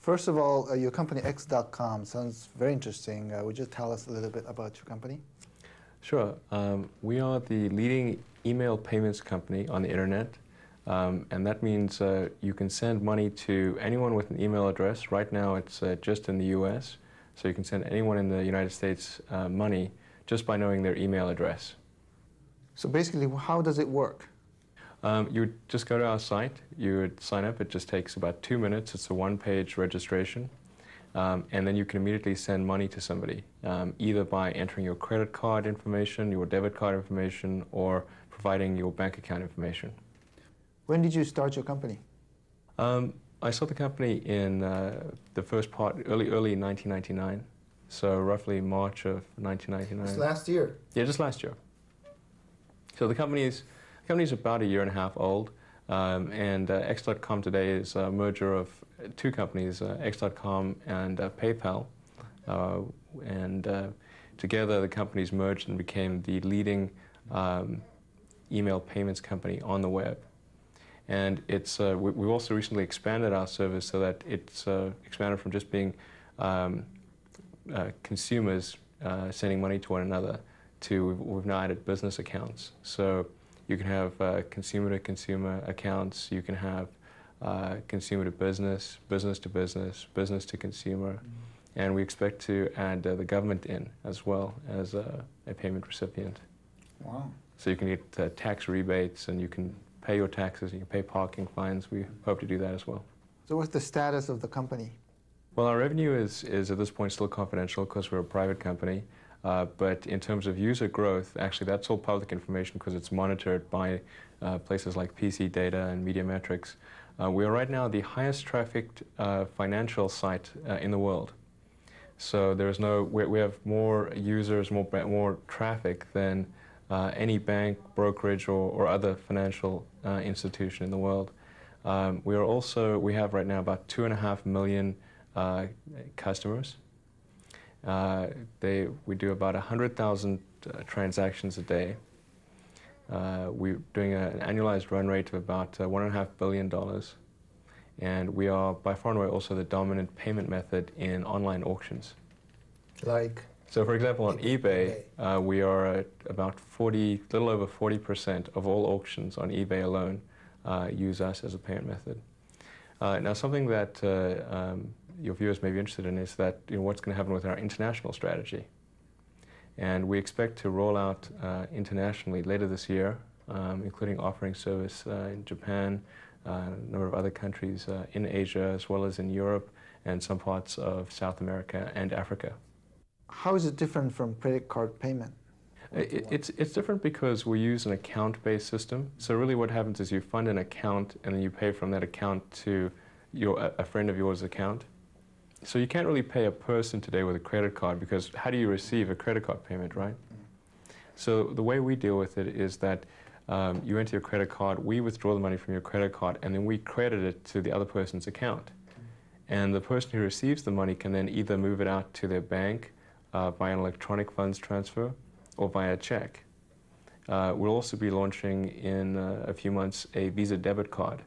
First of all, your company X.com sounds very interesting. Would you tell us a little bit about your company? Sure. We are the leading email payments company on the internet. And that means you can send money to anyone with an email address. Right now it's just in the US. So you can send anyone in the United States money just by knowing their email address. So basically, how does it work? You would just go to our site, you would sign up. It just takes about 2 minutes. It's a one-page registration. And then you can immediately send money to somebody, either by entering your credit card information, your debit card information, or providing your bank account information. When did you start your company? I started the company in the first part, early 1999, so roughly March of 1999. Just last year? Yeah, just last year. So the company is about 1.5 years old, and X.com today is a merger of two companies, X.com and PayPal, and together the companies merged and became the leading email payments company on the web. And it's we've also recently expanded our service so that it's expanded from just being consumers sending money to one another to we've now added business accounts. So you can have consumer-to-consumer accounts. You can have consumer to business, business to business, business to consumer, and we expect to add the government in as well as a payment recipient. Wow! So you can get tax rebates, and you can pay your taxes, and you can pay parking fines. We hope to do that as well. So what's the status of the company? Well, our revenue is at this point still confidential because we're a private company. But in terms of user growth, actually that's all public information because it's monitored by places like PC Data and Mediametrics. We are right now the highest trafficked financial site in the world. So there's we have more users, more traffic than any bank, brokerage, or other financial institution in the world. We have right now about 2.5 million customers. We do about 100,000 transactions a day. We're doing an annualized run rate of about $1.5 billion. And we are by far and away also the dominant payment method in online auctions. Like? So for example, on eBay, we are at about little over 40% of all auctions on eBay alone use us as a payment method. Now something that your viewers may be interested in is that what's going to happen with our international strategy. And we expect to roll out internationally later this year, including offering service in Japan, a number of other countries in Asia, as well as in Europe and some parts of South America and Africa. How is it different from credit card payment? It's different because we use an account-based system. So really what happens is you fund an account and then you pay from that account to a friend of yours' account. So you can't really pay a person today with a credit card because how do you receive a credit card payment, right? So the way we deal with it is that you enter your credit card, we withdraw the money from your credit card, and then we credit it to the other person's account. And the person who receives the money can then either move it out to their bank by an electronic funds transfer or via check. We'll also be launching in a few months a Visa debit card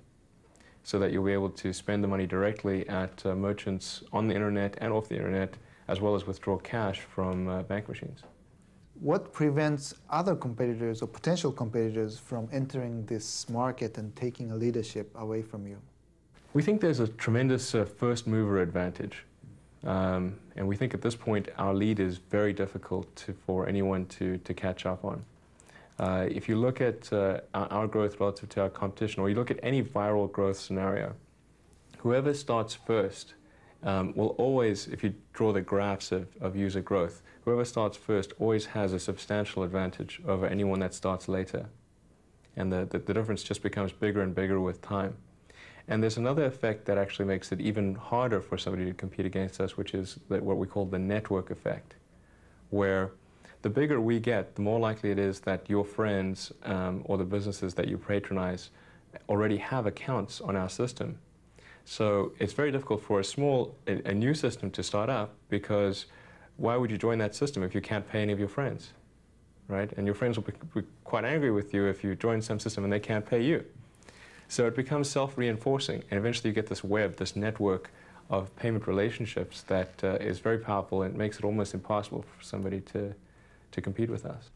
so that you'll be able to spend the money directly at merchants on the internet and off the internet, as well as withdraw cash from bank machines. What prevents other competitors or potential competitors from entering this market and taking a leadership away from you? We think there's a tremendous first mover advantage. And we think at this point our lead is very difficult for anyone to catch up on. If you look at our growth relative to our competition, or you look at any viral growth scenario, whoever starts first will always, if you draw the graphs of user growth, whoever starts first always has a substantial advantage over anyone that starts later. And the difference just becomes bigger and bigger with time. And there's another effect that actually makes it even harder for somebody to compete against us, which is what we call the network effect, where the bigger we get, the more likely it is that your friends or the businesses that you patronize already have accounts on our system. So it's very difficult for a new system to start up, because why would you join that system if you can't pay any of your friends, right? And your friends will be quite angry with you if you join some system and they can't pay you. So it becomes self-reinforcing, and eventually you get this web, this network of payment relationships that is very powerful and makes it almost impossible for somebody to compete with us.